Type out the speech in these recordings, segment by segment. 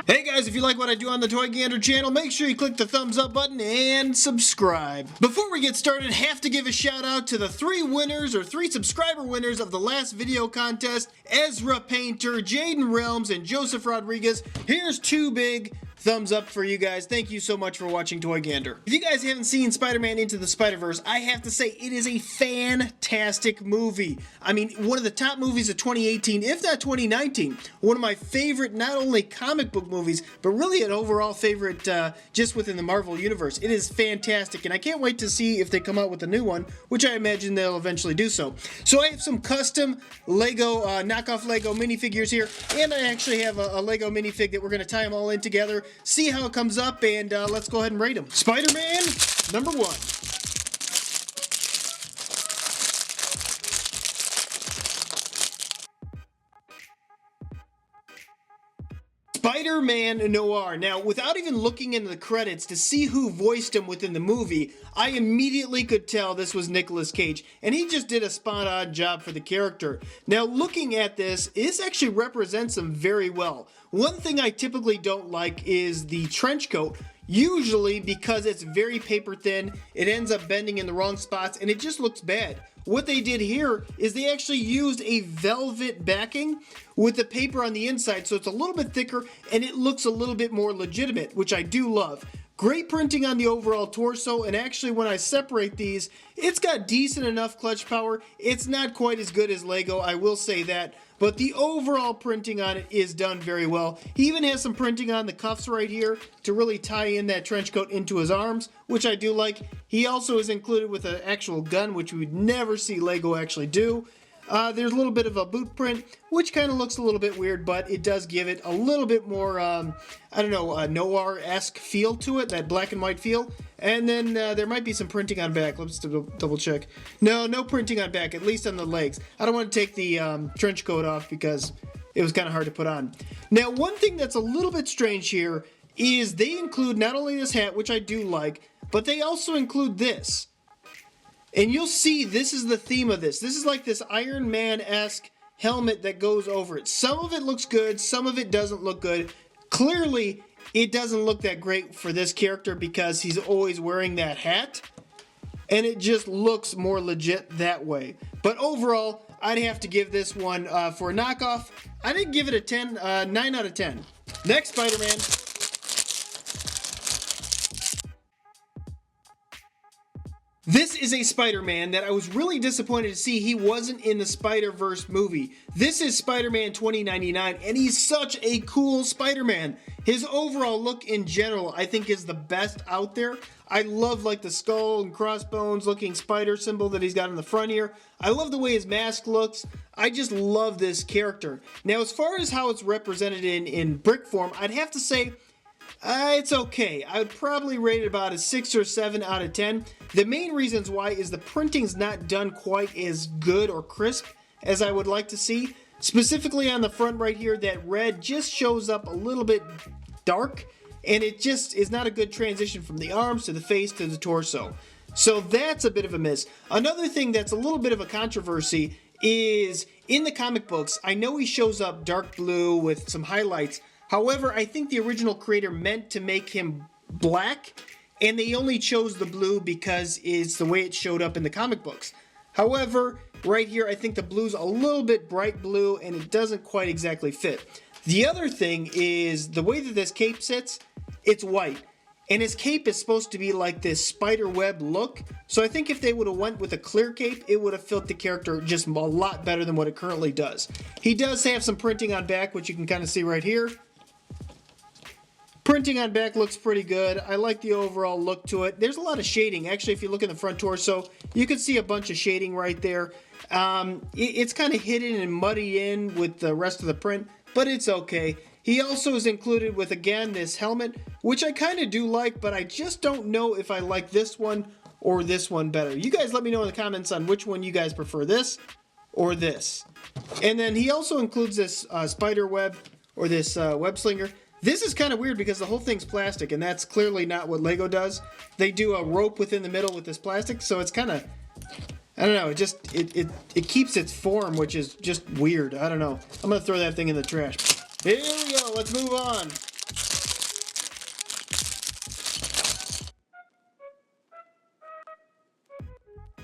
Hey guys, if you like what I do on the Toy Gander channel, make sure you click the thumbs up button and subscribe. Before we get started, have to give a shout out to the 3 winners or 3 subscriber winners of the last video contest: Ezra Painter, Jaden Realms, and Joseph Rodriguez. Here's 2 big thumbs up for you guys. Thank you so much for watching Toy Gander. If you guys haven't seen Spider-Man Into the Spider-Verse, I have to say it is a fantastic movie. I mean, one of the top movies of 2018, if not 2019. One of my favorite, not only comic book movies, but really an overall favorite just within the Marvel Universe. It is fantastic, and I can't wait to see if they come out with a new one, which I imagine they'll eventually do so. So I have some custom Lego, knockoff Lego minifigures here, and I actually have a Lego minifig that we're going to tie them all in together, see how it comes up, and let's go ahead and rate them. Spider-Man, number 1. Spider-Man Noir. Now, without even looking into the credits to see who voiced him within the movie, I immediately could tell this was Nicolas Cage, and he just did a spot-on job for the character. Now, looking at this actually represents him very well. One thing I typically don't like is the trench coat. Usually, because it's very paper thin, it ends up bending in the wrong spots, and it just looks bad. What they did here is they actually used a velvet backing with the paper on the inside, so it's a little bit thicker and it looks a little bit more legitimate, which I do love. Great printing on the overall torso, and actually when I separate these, it's got decent enough clutch power. It's not quite as good as Lego, I will say that, but the overall printing on it is done very well. He even has some printing on the cuffs right here to really tie in that trench coat into his arms, which I do like. He also is included with an actual gun, which we would never see Lego actually do. There's a little bit of a boot print, which kind of looks a little bit weird, but it does give it a little bit more, I don't know, Noir-esque feel to it, that black and white feel. And then there might be some printing on back. Let's double check. No printing on back, at least on the legs. I don't want to take the trench coat off because it was kind of hard to put on. Now, one thing that's a little bit strange here is they include not only this hat, which I do like, but they also include this. And you'll see this is the theme of this. This is like this Iron Man-esque helmet that goes over it. Some of it looks good, some of it doesn't look good. Clearly, it doesn't look that great for this character because he's always wearing that hat. And it just looks more legit that way. But overall, I'd have to give this one, for a knockoff, I didn't give it a 10, 9 out of 10. Next Spider-Man. This is a Spider-Man that I was really disappointed to see he wasn't in the Spider-Verse movie. This is Spider-Man 2099, and he's such a cool Spider-Man. His overall look in general, I think, is the best out there. I love like the skull and crossbones looking spider symbol that he's got in the front here. I love the way his mask looks. I just love this character. Now, as far as how it's represented in brick form, I'd have to say it's okay. I would probably rate it about a 6 or 7 out of 10. The main reasons why is the printing's not done quite as good or crisp as I would like to see. Specifically on the front right here, that red just shows up a little bit dark, and it just is not a good transition from the arms to the face to the torso. So that's a bit of a miss. Another thing that's a little bit of a controversy is in the comic books, I know he shows up dark blue with some highlights. However, I think the original creator meant to make him black, and they only chose the blue because it's the way it showed up in the comic books. However, right here, I think the blue's a little bit bright blue, and it doesn't quite exactly fit. The other thing is the way that this cape sits, it's white. And his cape is supposed to be like this spider web look. So I think if they would have went with a clear cape, it would have fit the character just a lot better than what it currently does. He does have some printing on back, which you can kind of see right here. Printing on back looks pretty good. I like the overall look to it. There's a lot of shading. Actually, if you look in the front torso, you can see a bunch of shading right there. It's kind of hidden and muddied in with the rest of the print, but it's okay. He also is included with, again, this helmet, which I kind of do like, but I just don't know if I like this one or this one better. You guys let me know in the comments on which one you guys prefer, this or this. And then he also includes this spider web, or this web slinger. This is kind of weird because the whole thing's plastic, and that's clearly not what Lego does. They do a rope within the middle with this plastic, so it's kind of, I don't know, it keeps its form, which is just weird. I don't know. I'm gonna throw that thing in the trash. Here we go, let's move on.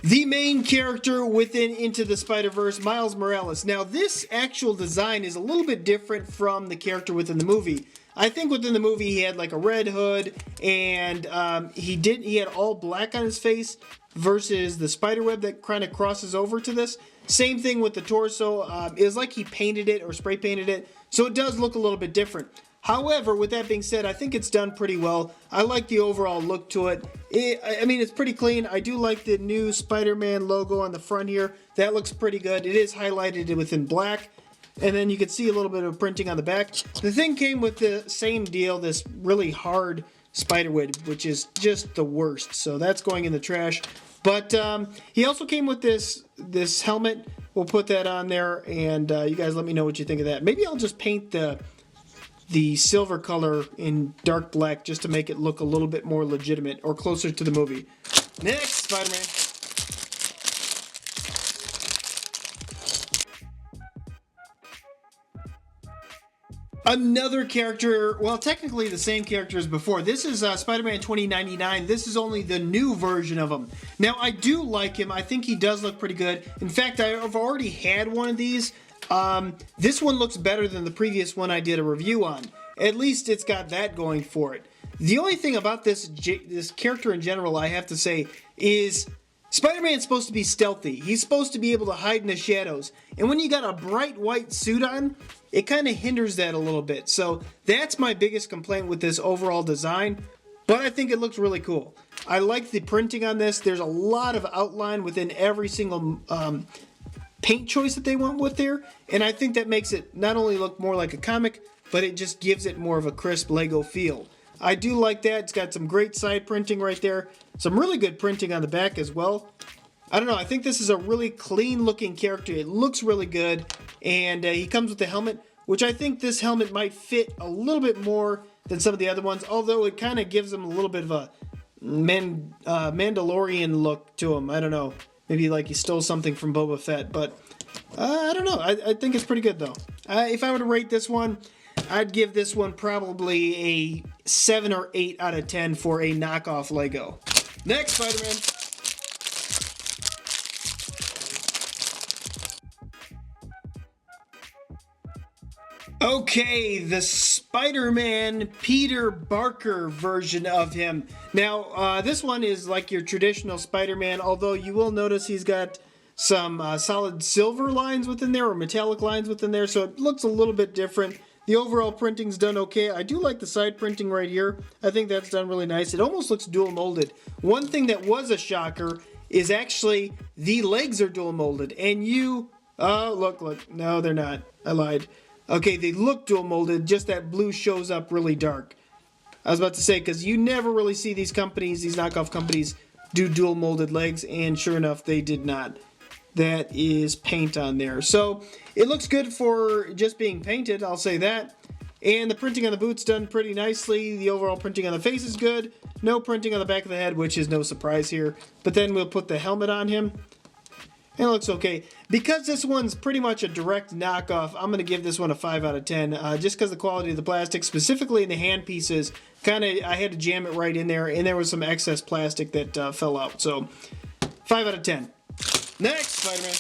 The main character within Into the Spider-Verse, Miles Morales. Now, this actual design is a little bit different from the character within the movie. I think within the movie he had like a red hood, and he had all black on his face, versus the spiderweb that kind of crosses over to this. Same thing with the torso. It was like he painted it or spray painted it, so it does look a little bit different. However, with that being said, I think it's done pretty well. I like the overall look to it. I mean, it's pretty clean. I do like the new Spider-Man logo on the front here. That looks pretty good. It is highlighted within black. And then you can see a little bit of printing on the back. The thing came with the same deal, this really hard spiderweb, which is just the worst. So that's going in the trash. But he also came with this helmet. We'll put that on there, and you guys let me know what you think of that. Maybe I'll just paint the silver color in dark black just to make it look a little bit more legitimate or closer to the movie. Next, Spider-Man. Another character, well, technically the same character as before. This is Spider-Man 2099. This is only the new version of him. Now, I do like him. I think he does look pretty good. In fact, I've already had one of these. This one looks better than the previous one I did a review on. At least it's got that going for it. The only thing about this character in general, I have to say, is Spider-Man's supposed to be stealthy. He's supposed to be able to hide in the shadows. And when you got a bright white suit on, it kind of hinders that a little bit. So that's my biggest complaint with this overall design. But I think it looks really cool. I like the printing on this. There's a lot of outline within every single paint choice that they went with there. And I think that makes it not only look more like a comic, but it just gives it more of a crisp Lego feel. I do like that. It's got some great side printing right there. Some really good printing on the back as well. I don't know. I think this is a really clean looking character. It looks really good. And he comes with the helmet, which I think this helmet might fit a little bit more than some of the other ones. Although it kind of gives him a little bit of a Mandalorian look to him. I don't know. Maybe like he stole something from Boba Fett. But I don't know. I think it's pretty good though. If I were to rate this one, I'd give this one probably a 7 or 8 out of 10 for a knockoff Lego. Next, Spider-Man. Okay, the Spider-Man Peter Parker version of him. Now, this one is like your traditional Spider-Man, although you will notice he's got some solid silver lines within there, or metallic lines within there, so it looks a little bit different. The overall printing's done okay. I do like the side printing right here. I think that's done really nice. It almost looks dual molded. One thing that was a shocker is actually the legs are dual molded. And look. No, they're not. I lied. Okay, they look dual molded, just that blue shows up really dark. I was about to say, because you never really see these companies, these knockoff companies, do dual molded legs, and sure enough, they did not. That is paint on there. So it looks good for just being painted, I'll say that. And the printing on the boot's done pretty nicely. The overall printing on the face is good. No printing on the back of the head, which is no surprise here. But then we'll put the helmet on him. And it looks okay. Because this one's pretty much a direct knockoff, I'm going to give this one a 5 out of 10. Just because the quality of the plastic, specifically in the hand pieces, I had to jam it right in there. And there was some excess plastic that fell out. So 5 out of 10. Next, Spider-Man.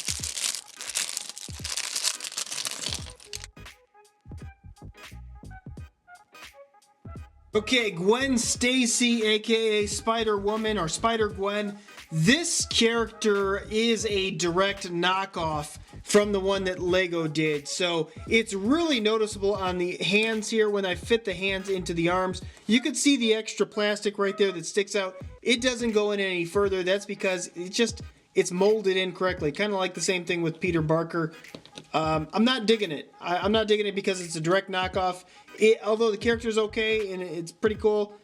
Okay, Gwen Stacy, aka Spider-Woman or Spider-Gwen. This character is a direct knockoff from the one that Lego did. So it's really noticeable on the hands here when I fit the hands into the arms. You could see the extra plastic right there that sticks out. It doesn't go in any further. That's because it's molded in correctly. Kind of like the same thing with Peter Parker. I'm not digging it. I'm not digging it because it's a direct knockoff. Although the character's okay and it's pretty cool,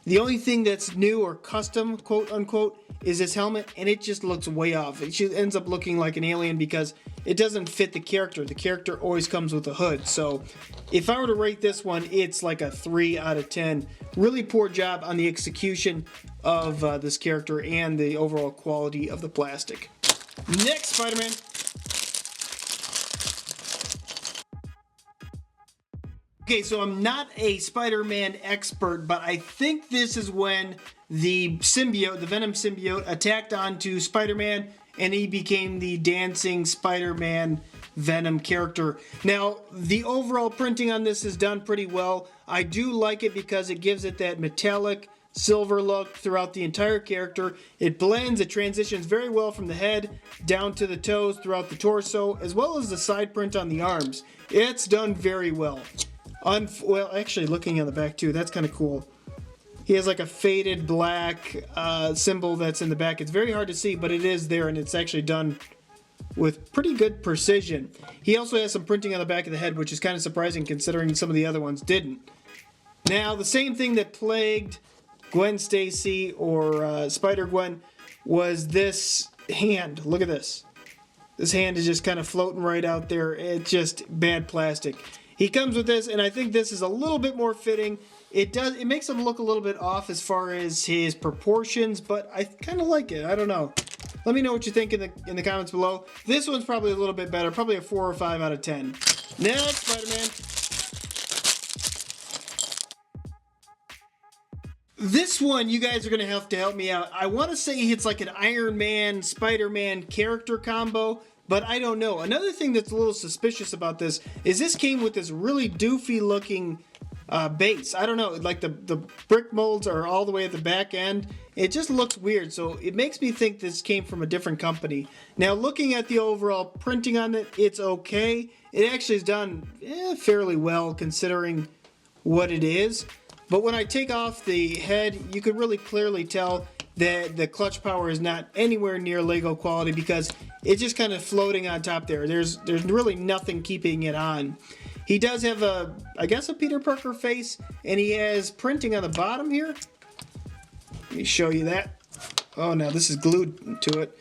the only thing that's new or custom, quote unquote, is this helmet, and it just looks way off. It just ends up looking like an alien because it doesn't fit the character. The character always comes with a hood. So if I were to rate this one, it's like a 3 out of 10. Really poor job on the execution of this character and the overall quality of the plastic. Next Spider-Man. Okay, so I'm not a Spider-Man expert, but I think this is when the symbiote, the Venom symbiote, attacked onto Spider-Man and he became the dancing Spider-Man Venom character. Now, the overall printing on this is done pretty well. I do like it because it gives it that metallic silver look throughout the entire character. It blends, it transitions very well from the head down to the toes throughout the torso, as well as the side print on the arms. It's done very well. Well, actually, looking on the back too, that's kind of cool. He has like a faded black symbol that's in the back. It's very hard to see, but it is there, and it's actually done with pretty good precision. He also has some printing on the back of the head, which is kind of surprising considering some of the other ones didn't. Now, the same thing that plagued Gwen Stacy or Spider-Gwen was this hand. Look at this. This hand is just kind of floating right out there. It's just bad plastic. He comes with this, and I think this is a little bit more fitting. It makes him look a little bit off as far as his proportions, but I kind of like it. I don't know. Let me know what you think in the comments below. This one's probably a little bit better, probably a 4 or 5 out of 10. Next, Spider-Man. This one, you guys are going to have to help me out. I want to say it's like an Iron Man, Spider-Man character combo, but I don't know. Another thing that's a little suspicious about this is this came with this really doofy looking base. I don't know, like the brick molds are all the way at the back end. It just looks weird, so it makes me think this came from a different company. Now, looking at the overall printing on it, it's okay. It actually is done fairly well considering what it is. But when I take off the head, you could really clearly tell that the clutch power is not anywhere near Lego quality because it's just kind of floating on top there. There's really nothing keeping it on. He does have I guess a Peter Parker face, and he has printing on the bottom here. Let me show you that. Oh, no, this is glued to it.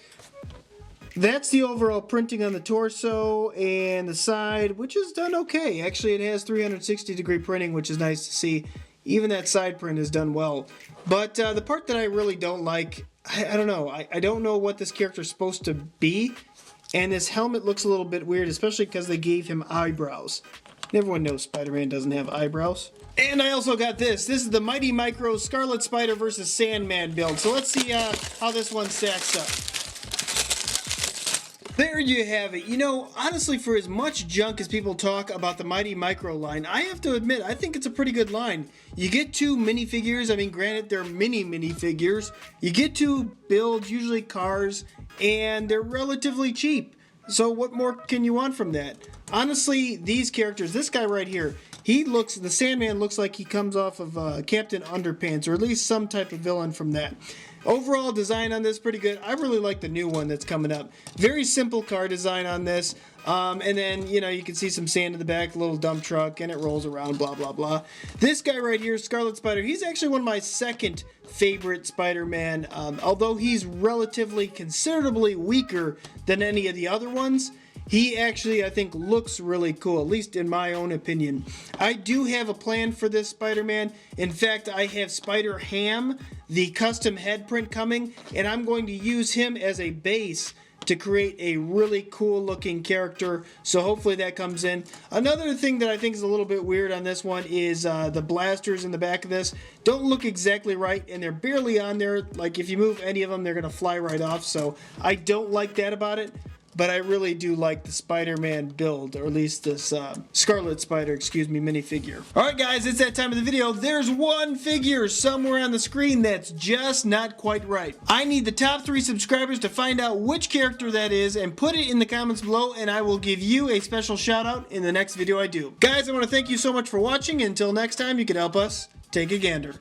That's the overall printing on the torso and the side, which is done okay. Actually, it has 360-degree printing, which is nice to see. Even that side print is done well. But the part that I really don't like, I don't know. I don't know what this character is supposed to be. And this helmet looks a little bit weird, especially because they gave him eyebrows. Everyone knows Spider-Man doesn't have eyebrows. And I also got this. This is the Mighty Micro Scarlet Spider versus Sandman build. So let's see how this one stacks up. There you have it. You know, honestly, for as much junk as people talk about the Mighty Micro line, I have to admit, I think it's a pretty good line. You get 2 minifigures. I mean, granted, they're minifigures. You get to build, usually cars, and they're relatively cheap. So what more can you want from that? Honestly, these characters, this guy right here, the Sandman looks like he comes off of Captain Underpants, or at least some type of villain from that. Overall design on this pretty good. I really like the new one that's coming up. Very simple car design on this. And then, you know, you can see some sand in the back, a little dump truck, and it rolls around, blah, blah, blah. This guy right here, Scarlet Spider, he's actually one of my second favorite Spider-Man. Although he's relatively considerably weaker than any of the other ones, he actually, I think, looks really cool, at least in my own opinion. I do have a plan for this Spider-Man. In fact, I have Spider-Ham, the custom head print coming, and I'm going to use him as a base to create a really cool looking character, so hopefully that comes in. Another thing that I think is a little bit weird on this one is the blasters in the back of this don't look exactly right, and they're barely on there. Like, if you move any of them, they're gonna fly right off, so I don't like that about it. But I really do like the Spider-Man build, or at least this Scarlet Spider, excuse me, minifigure. Alright guys, it's that time of the video. There's one figure somewhere on the screen that's just not quite right. I need the top 3 subscribers to find out which character that is and put it in the comments below, and I will give you a special shout out in the next video I do. Guys, I want to thank you so much for watching. Until next time, you can help us take a gander.